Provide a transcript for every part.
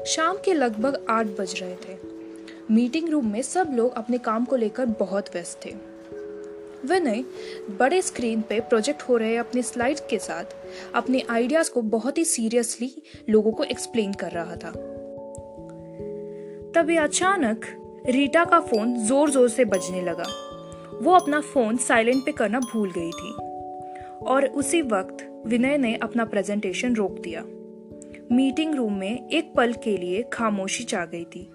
शाम के लगभग 8 बज रहे थे। मीटिंग रूम में सब लोग अपने काम को लेकर बहुत व्यस्त थे। विनय बड़े स्क्रीन पे प्रोजेक्ट हो रहे अपने स्लाइड्स के साथ अपने आइडियाज को बहुत ही सीरियसली लोगों को एक्सप्लेन कर रहा था। तभी अचानक रीटा का फोन जोर जोर से बजने लगा। वो अपना फोन साइलेंट पे करना भूल गई थी और उसी वक्त विनय ने अपना प्रेजेंटेशन रोक दिया। मीटिंग रूम में एक पल के लिए खामोशी छा गई थी।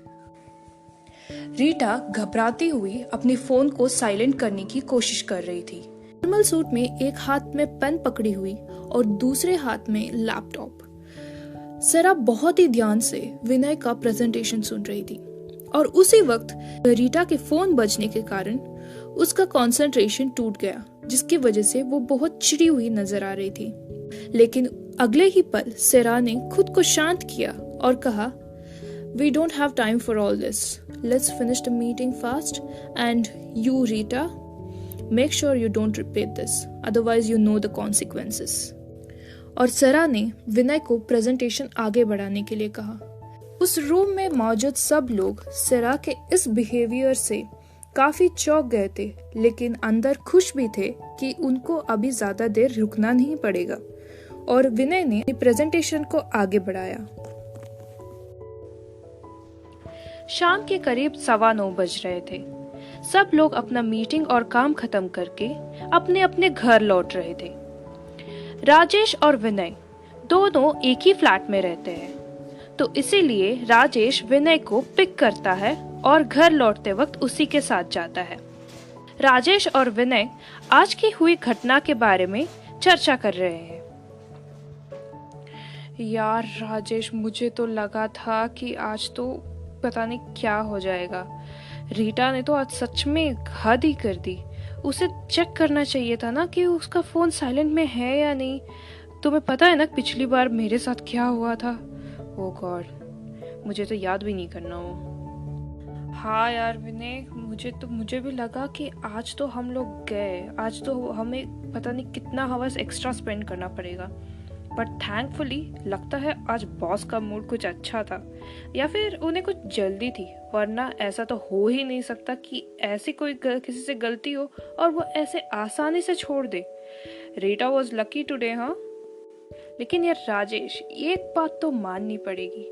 रीटा घबराती हुई अपने फोन को साइलेंट करने की कोशिश कर रही थी। फॉर्मल सूट में एक हाथ में पेन पकड़ी हुई और दूसरे हाथ में लैपटॉप। सरा बहुत ही ध्यान से विनय का प्रेजेंटेशन सुन रही थी और उसी वक्त रीटा के फोन बजने के कारण उसका कंसंट्रेशन टूट गया, जिसकी वजह से वो बहुत चिड़ी हुई नजर आ रही थी। लेकिन अगले ही पल सेरा ने खुद को शांत किया और कहा, We don't have time for all this. Let's finish the meeting fast. And you, Rita, make sure you don't repeat this. Otherwise, you know the consequences. और सरा ने विनय को प्रेजेंटेशन आगे बढ़ाने के लिए कहा। उस रूम में मौजूद सब लोग सरा के इस बिहेवियर से काफी चौंक गए थे, लेकिन अंदर खुश भी थे कि उनको अभी ज्यादा देर रुकना नहीं पड़ेगा। और विनय ने प्रेजेंटेशन को आगे बढ़ाया। शाम के करीब 9:15 बज रहे थे। सब लोग अपना मीटिंग और काम खत्म करके अपने अपने घर लौट रहे थे। राजेश और विनय दोनों एक ही फ्लैट में रहते हैं, तो इसीलिए राजेश विनय को पिक करता है और घर लौटते वक्त उसी के साथ जाता है। राजेश और विनय आज की हुई घटना के बारे में चर्चा कर रहे हैं। यार राजेश, मुझे तो लगा था कि आज तो पता नहीं क्या हो जाएगा। रीटा ने तो आज सच में हद ही कर दी। उसे चेक करना चाहिए था ना कि उसका फोन साइलेंट में है या नहीं। तुम्हें पता है ना पिछली बार मेरे साथ क्या हुआ था? ओह गॉड, मुझे तो याद भी नहीं करना हो। हाँ यार विनय, मुझे भी लगा कि आज तो हम लोग गए, आज तो हमें पता नहीं कितना हवस एक्स्ट्रा स्पेंड करना पड़ेगा। बट थैंकफुली लगता है आज बॉस का मूड कुछ अच्छा था, या फिर उन्हें कुछ जल्दी थी, वरना ऐसा तो हो ही नहीं सकता कि ऐसी कोई किसी से गलती हो और वो ऐसे आसानी से छोड़ दे। Rita was lucky today. हाँ, लेकिन यार राजेश, एक बात तो माननी पड़ेगी,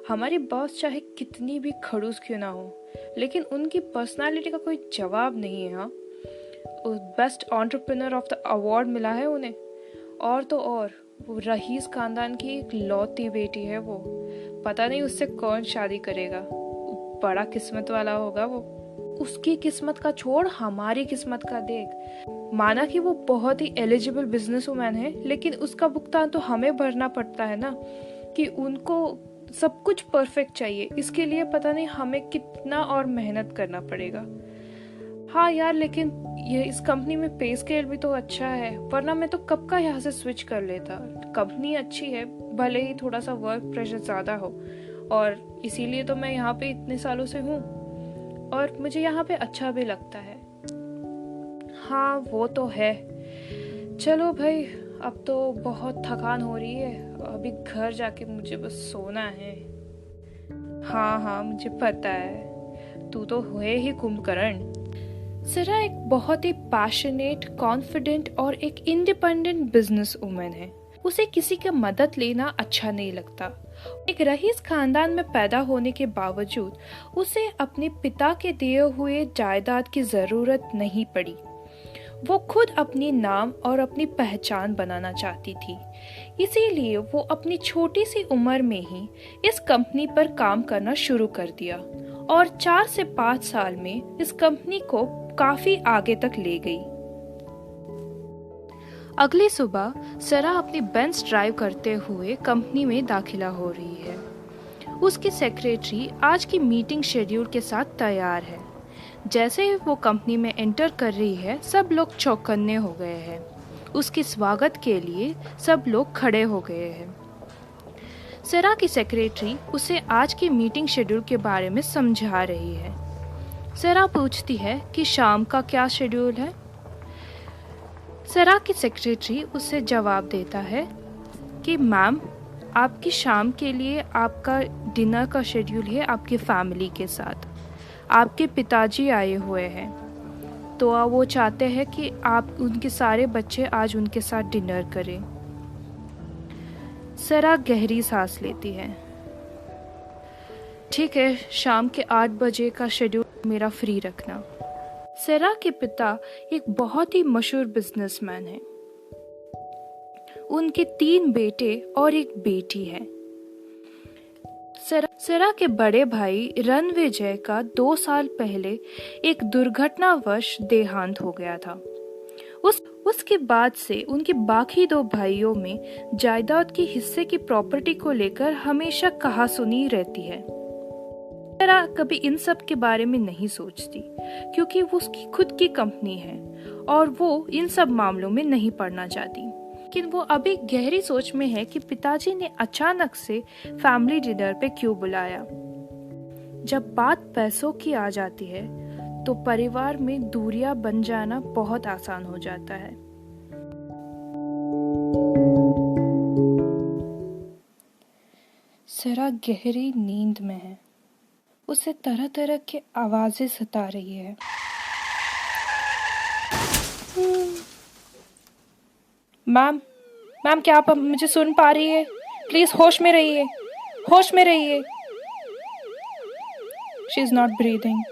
हमारी बॉस चाहे कितनी भी खड़ूस क्यों ना हो, लेकिन उनकी पर्सनालिटी का कोई जवाब नहीं है। हाँ, best entrepreneur of the award मिला है उन्हें। और तो और वो रईस खानदान की एक लौती बेटी है। वो पता नहीं उससे कौन शादी करेगा। बड़ा किस्मत वाला होगा वो। उसकी किस्मत का छोड़, हमारी किस्मत का देख। माना कि वो बहुत ही एलिजिबल बिजनेसवुमैन है, लेकिन उसका भुगतान तो हमें भरना पड़ता है ना, कि उनको सब कुछ परफेक्ट चाहिए। इसके लिए पता नहीं हमें कितना और मेहनत करना पड़ेगा। हाँ यार, लेकिन ये इस कंपनी में पे स्केल भी तो अच्छा है, वरना मैं तो कब का यहाँ से स्विच कर लेता। कंपनी अच्छी है, भले ही थोड़ा सा वर्क प्रेशर ज़्यादा हो, और इसीलिए तो मैं यहाँ पे इतने सालों से हूँ और मुझे यहाँ पे अच्छा भी लगता है। हाँ वो तो है। चलो भाई, अब तो बहुत थकान हो रही है, अभी घर जाके मुझे बस सोना है। हाँ मुझे पता है, तू तो हुए ही कुंभकर्ण। सरा एक बहुत ही पैशनेट, कॉन्फिडेंट और एक इंडिपेंडेंट बिजनेस वुमन है। उसे किसी का मदद लेना अच्छा नहीं लगता। एक रईस खानदान में पैदा होने के बावजूद उसे अपने पिता के दिए हुए जायदाद की जरूरत नहीं पड़ी। वो खुद अपनी नाम और अपनी पहचान बनाना चाहती थी, इसीलिए वो अपनी छोटी सी उम्र में ही इस कंपनी पर काम करना शुरू कर दिया और 4 से 5 साल में इस कंपनी को काफी आगे तक ले गई। अगली सुबह सरा अपनी बेंच ड्राइव करते हुए कंपनी में दाखिला हो रही है। उसकी सेक्रेटरी आज की मीटिंग शेड्यूल के साथ तैयार है। जैसे ही वो कंपनी में एंटर कर रही है, सब लोग चौकन्ने हो गए हैं। उसके स्वागत के लिए सब लोग खड़े हो गए हैं। सरा की सेक्रेटरी उसे आज की मीटिंग शेड्यूल के बारे में समझा रही है। सरा पूछती है कि शाम का क्या शेड्यूल है। सरा की सेक्रेटरी उसे जवाब देता है कि मैम, आपकी शाम के लिए आपका डिनर का शेड्यूल है आपकी फैमिली के साथ। आपके पिताजी आए हुए हैं, तो वो चाहते हैं कि आप उनके सारे बच्चे आज उनके साथ डिनर करें। सरा गहरी सांस लेती है। ठीक है, शाम के 8 बजे का शेड्यूल मेरा फ्री रखना। सरा के पिता एक बहुत ही मशहूर बिजनेसमैन हैं। उनके 3 बेटे और एक बेटी है। सरा के बड़े भाई रणविजय का 2 साल पहले एक दुर्घटनावश देहांत हो गया था। उसके बाद से उनके बाकी 2 भाइयों में जायदाद के हिस्से की प्रॉपर्टी को लेकर हमेशा कहासुनी रहती है। सरा कभी इन सब के बारे में नहीं सोचती, क्योंकि वो उसकी खुद की कंपनी है और वो इन सब मामलों में नहीं पड़ना चाहती। लेकिन वो अभी गहरी सोच में है कि पिताजी ने अचानक से फैमिली डिनर पे क्यों बुलाया। जब बात पैसों की आ जाती है तो परिवार में दूरियां बन जाना बहुत आसान हो जाता है। सरा गहरी नींद में है। उसे तरह तरह की आवाजें सता रही है। मैम क्या आप मुझे सुन पा रही है? प्लीज होश में रहिए, होश में रहिए। She is not breathing.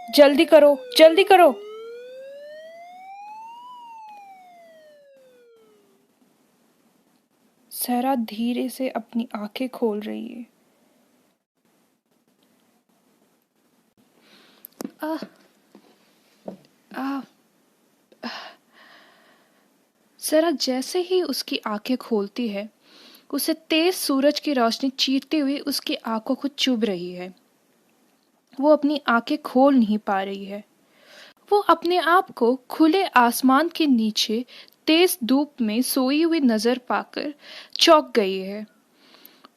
जल्दी करो, जल्दी करो। सरा धीरे से अपनी आंखें खोल रही है। सरा जैसे ही उसकी आंखें खोलती है, उसे तेज सूरज की रोशनी चीरते हुए उसकी आंखों को चुभ रही है। वो अपनी आंखें खोल नहीं पा रही है। वो अपने आप को खुले आसमान के नीचे तेज धूप में सोई हुई नजर पाकर चौंक गई है।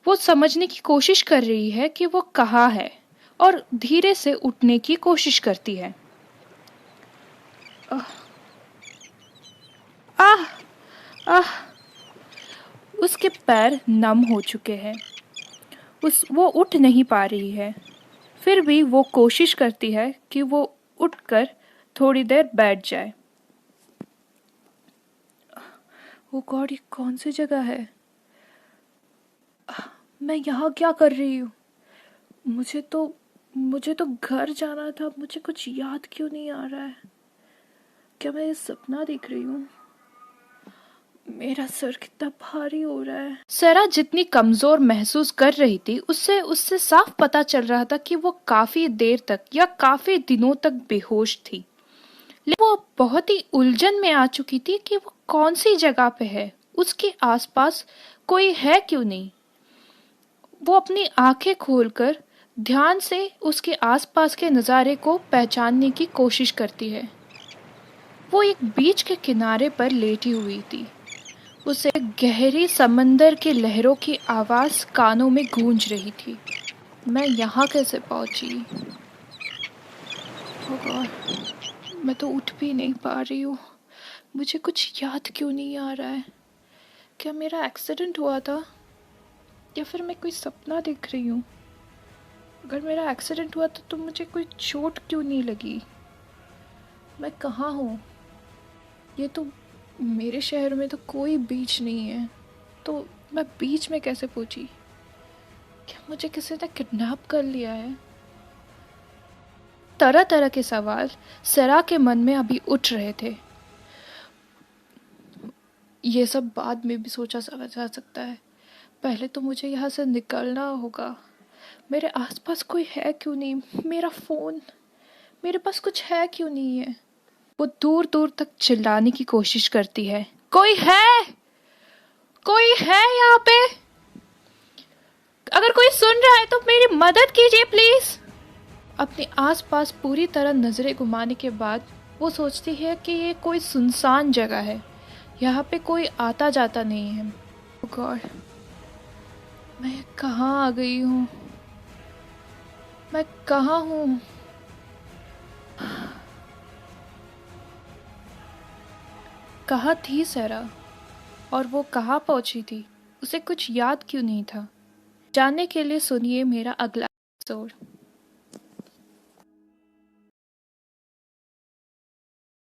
वो समझने की कोशिश कर रही है कि वो कहाँ है और धीरे से उठने की कोशिश करती है। आह आह उसके पैर नम हो चुके हैं। वो उठ नहीं पा रही है। फिर भी वो कोशिश करती है कि वो उठकर थोड़ी देर बैठ जाए। ओ गॉड, ये कौन सी जगह है? मैं यहाँ क्या कर रही हूँ? मुझे तो घर जाना था। मुझे कुछ याद क्यों नहीं आ रहा है? क्या मैं ये सपना देख रही हूँ? मेरा सर कितना भारी हो रहा है। सरा जितनी कमजोर महसूस कर रही थी, उससे साफ पता चल रहा था कि वो काफी देर तक या काफी दिनों तक बेहोश थी। लेकिन वो बहुत ही उलझन में आ चुकी थी कि वो कौन सी जगह पे है, उसके आसपास कोई है क्यों नहीं। वो अपनी आंखें खोलकर ध्यान से उसके आसपास के नज़ारे को पहचानने की कोशिश करती है। वो एक बीच के किनारे पर लेटी हुई थी। उसे गहरी समंदर की लहरों की आवाज़ कानों में गूंज रही थी। मैं यहाँ कैसे पहुँची? ओह गॉड, मैं तो उठ भी नहीं पा रही हूँ। मुझे कुछ याद क्यों नहीं आ रहा है? क्या मेरा एक्सीडेंट हुआ था या फिर मैं कोई सपना देख रही हूँ? अगर मेरा एक्सीडेंट हुआ तो मुझे कोई चोट क्यों नहीं लगी? मैं कहाँ हूँ? ये तो मेरे शहर में तो कोई बीच नहीं है, तो मैं बीच में कैसे पहुंची? क्या मुझे किसी ने किडनैप कर लिया है? तरह तरह के सवाल सरा के मन में अभी उठ रहे थे। ये सब बाद में भी सोचा जा सकता है। पहले तो मुझे यहाँ से निकलना होगा। मेरे आसपास कोई है क्यों नहीं? मेरा फ़ोन, मेरे पास कुछ है क्यों नहीं है? वो दूर दूर तक चिल्लाने की कोशिश करती है, कोई है, कोई है यहाँ पे? अगर कोई सुन रहा है तो मेरी मदद कीजिए प्लीज। अपने आसपास पूरी तरह नजरें घुमाने के बाद वो सोचती है कि ये कोई सुनसान जगह है, यहाँ पे कोई आता जाता नहीं है। ओह गॉड, मैं कहाँ आ गई हूँ? मैं कहाँ हूँ? कहाँ थी सरा और वो कहाँ पहुंची थी? उसे कुछ याद क्यों नहीं था? जानने के लिए सुनिए मेरा अगला एपिसोड।